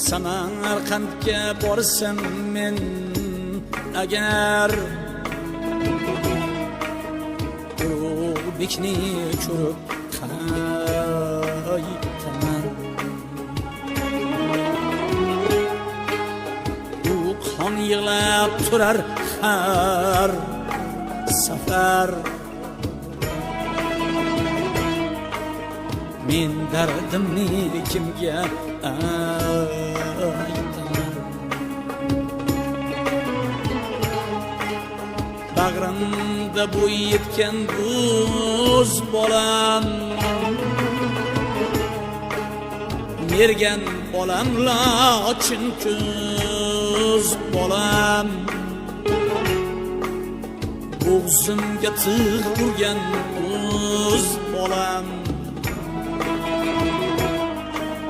Samarqandga borsam men agar Ulug'bekni ko'rib qaytaman. U qon yig'lab turar har safar. Men dardimni kimga aytaman? Bag'rimda bo'y yetgan bo'z bolam, mergan bolam, lochin ko'z bolam. Bo'g'zimga tig' urgan bo'z bolam.